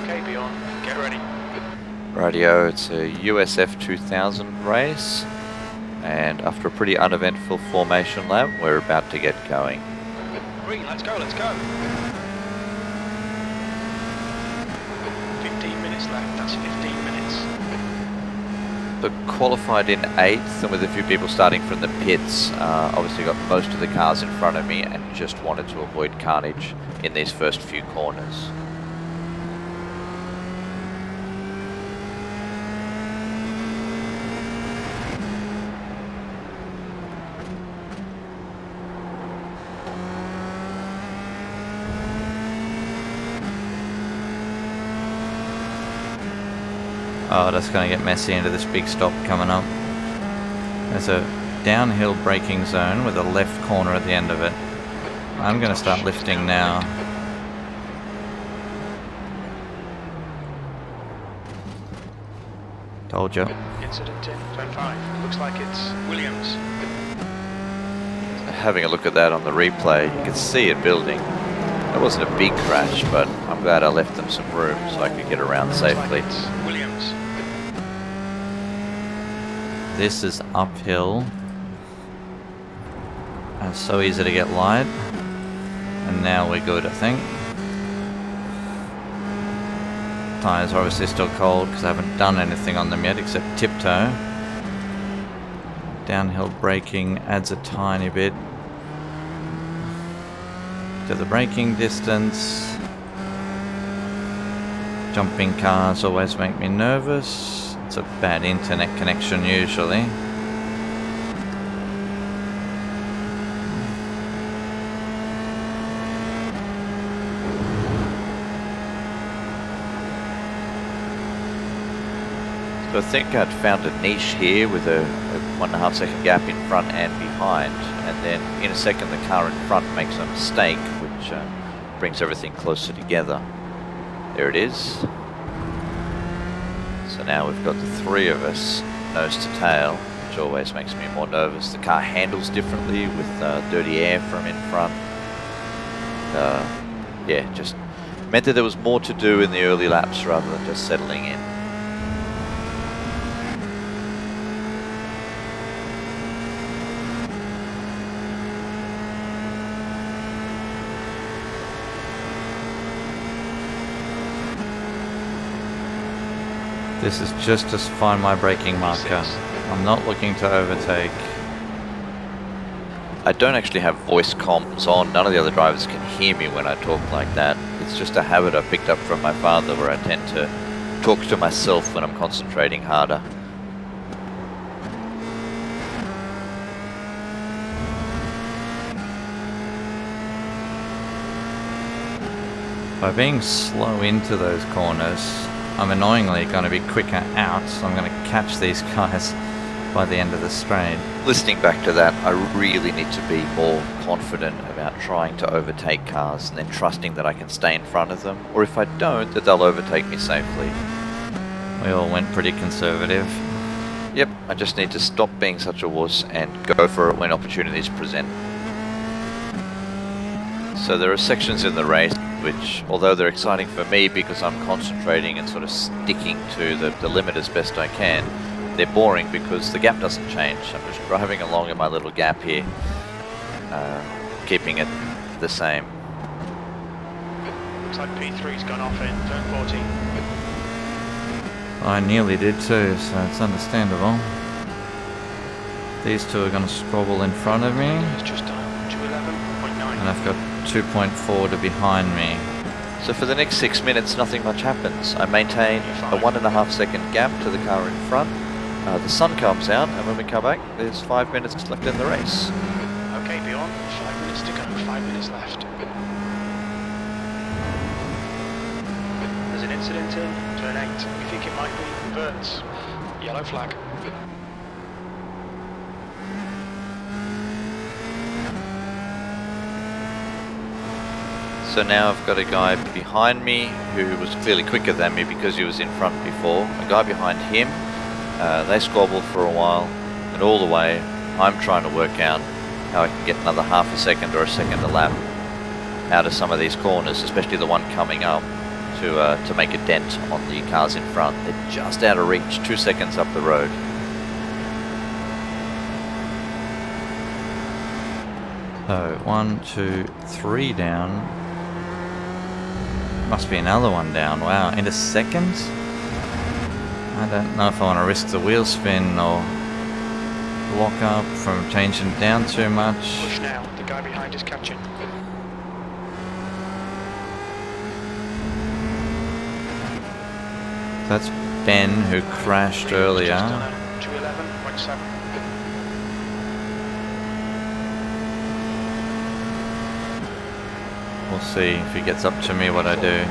Okay, beyond. Get ready. Radio, it's a USF2000 race, and after a pretty uneventful formation lap, we're about to get going. Green, let's go, let's go. 15 minutes left, that's 15 minutes. But qualified in 8th, and with a few people starting from the pits, obviously got most of the cars in front of me and just wanted to avoid carnage in these first few corners. Oh, that's going to get messy into this big stop coming up. There's a downhill braking zone with a left corner at the end of it. I'm going to start lifting now. Told you. Incident in turn 5. Looks like it's Williams. Having a look at that on the replay, you can see it building. It wasn't a big crash, but I'm glad I left them some room so I could get around safely. Looks like it's Williams. This is uphill. And it's so easy to get light. And now we're good, I think. Tyres are obviously still cold because I haven't done anything on them yet except tiptoe. Downhill braking adds a tiny bit to the braking distance. Jumping cars always make me nervous. It's a bad internet connection usually. So I think I'd found a niche here with a 1.5 second gap in front and behind, and then in a second the car in front makes a mistake which brings everything closer together. There it is. So now we've got the three of us nose to tail, which always makes me more nervous. The car handles differently with dirty air from in front. Yeah, just meant that there was more to do in the early laps rather than just settling in. This is just to find my braking marker. I'm not looking to overtake. I don't actually have voice comms on. None of the other drivers can hear me when I talk like that. It's just a habit I picked up from my father where I tend to talk to myself when I'm concentrating harder. By being slow into those corners, I'm annoyingly going to be quicker out, so I'm going to catch these guys by the end of the straight. Listening back to that, I really need to be more confident about trying to overtake cars and then trusting that I can stay in front of them, or if I don't, that they'll overtake me safely. We all went pretty conservative. Yep, I just need to stop being such a wuss and go for it when opportunities present. So there are sections in the race which, although they're exciting for me because I'm concentrating and sort of sticking to the limit as best I can, they're boring because the gap doesn't change. I'm just driving along in my little gap here, keeping it the same. Looks like P3's gone off in turn 14. I nearly did too, so it's understandable. These two are going to squabble in front of me. It's just done 211.9. And I've got 2.4 to behind me. So for the next 6 minutes, nothing much happens. I maintain a 1.5 second gap to the car in front. The sun comes out, and when we come back, there's 5 minutes left in the race. Okay, beyond. 5 minutes to go. 5 minutes left. There's an incident in turn 8. We think it might be Burns. Yellow flag. So now I've got a guy behind me who was clearly quicker than me because he was in front before. A guy behind him, they squabbled for a while, and all the way I'm trying to work out how I can get another half a second or a second a lap out of some of these corners, especially the one coming up. to make a dent on the cars in front. They're just out of reach, 2 seconds up the road. So 1, 2, 3 down. Must be another one down. Wow, into second? I don't know if I want to risk the wheel spin or lock up from changing down too much. Push now, the guy behind is catching. That's Ben who crashed earlier. 211.7. We'll see if he gets up to me what I do.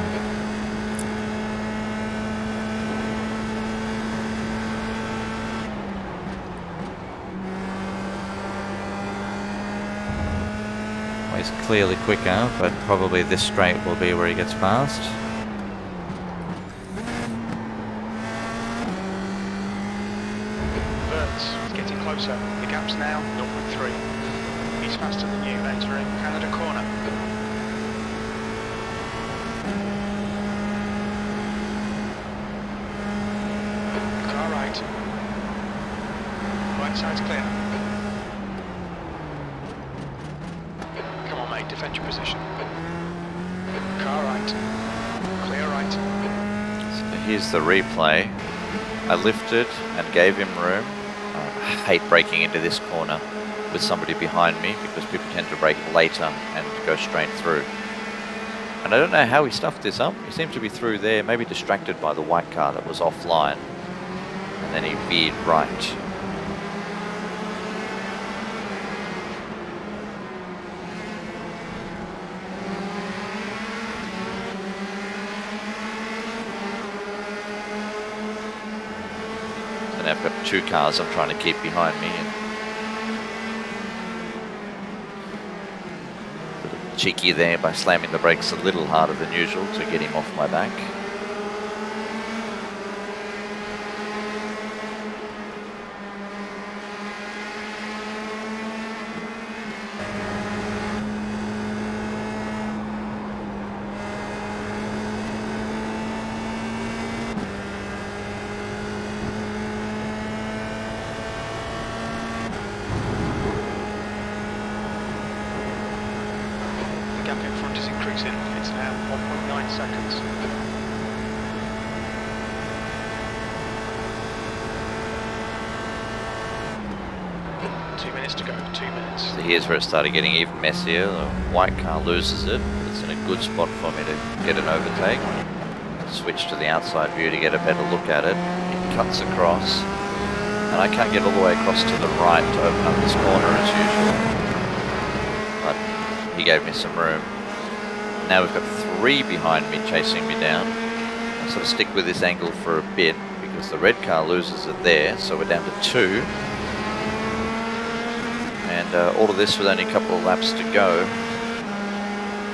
Well, he's clearly quicker, but probably this straight will be where he gets past. It's getting closer. The gap's now 0.3. He's faster than you, entering Canada corner. Car right. Right side's clear. Come on, mate, defend your position. Car right. Clear right. So here's the replay. I lifted and gave him room. I hate braking into this corner with somebody behind me because people tend to brake later and go straight through. And I don't know how he stuffed this up. He seemed to be through there, maybe distracted by the white car that was offline. And then he veered right. And I've got two cars I'm trying to keep behind me. And cheeky there by slamming the brakes a little harder than usual to get him off my back. The gap in front is increasing. It's now 1.9 seconds. To go, 2 minutes. So here's where it started getting even messier. The white car loses it. It's in a good spot for me to get an overtake. Switch to the outside view to get a better look at it. It cuts across. And I can't get all the way across to the right to open up this corner as usual. But he gave me some room. Now we've got three behind me chasing me down. I sort of stick with this angle for a bit because the red car loses it there. So we're down to two. And all of this with only a couple of laps to go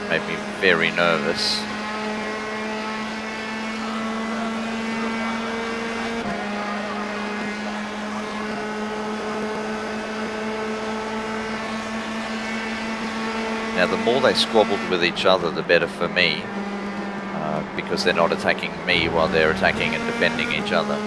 made me very nervous. Now the more they squabbled with each other, the better for me, because they're not attacking me while they're attacking and defending each other.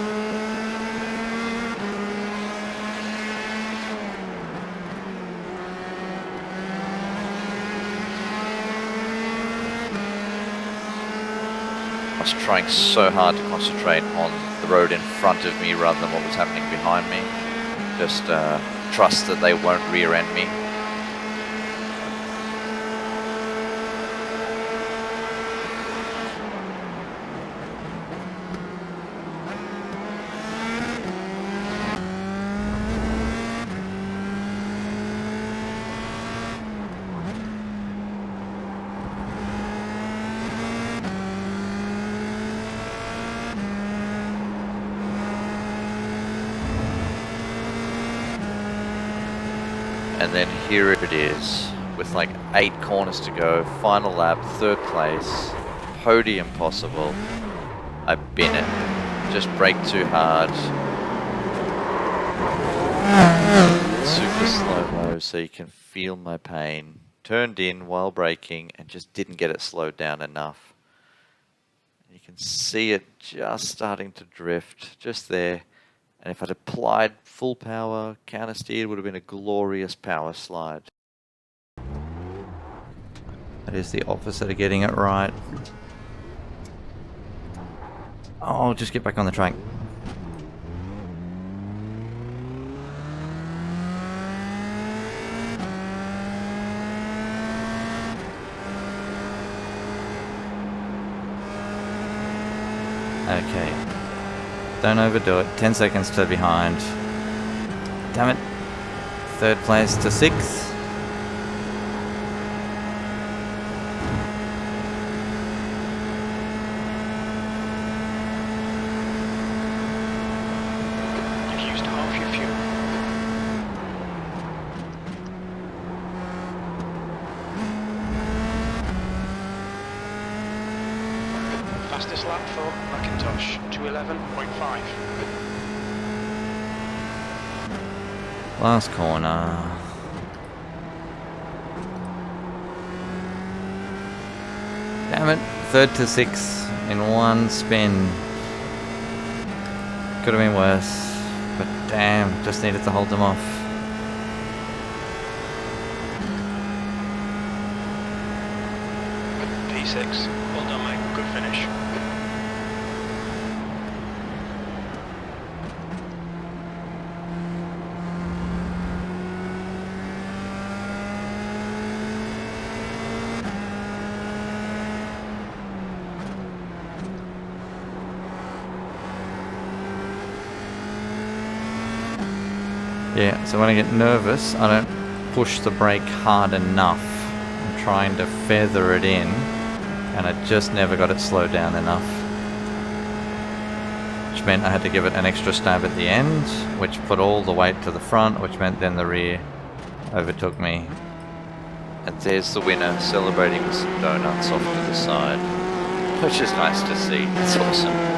I was trying so hard to concentrate on the road in front of me rather than what was happening behind me. Just trust that they won't rear end me. And then here it is, with like 8 corners to go, final lap, 3rd place, podium possible. I bin it, just brake too hard. Super slow-mo so you can feel my pain. Turned in while braking and just didn't get it slowed down enough. You can see it just starting to drift, just there. And if I'd applied full power, counter steer, it would have been a glorious power slide. That is the opposite of getting it right. Oh, just get back on the track. Okay. Don't overdo it. 10 seconds to behind. Damn it. Third place to sixth. You've used half your fuel. Fastest lap for Macintosh, 2:11.5. Last corner. Damn it. Third to sixth in one spin. Could have been worse. But damn, just needed to hold them off. P6. Well done, mate. Good finish. Yeah, so when I get nervous, I don't push the brake hard enough. I'm trying to feather it in, and I just never got it slowed down enough. Which meant I had to give it an extra stab at the end, which put all the weight to the front, which meant then the rear overtook me. And there's the winner, celebrating with some donuts off to the side. Which is nice to see. It's awesome.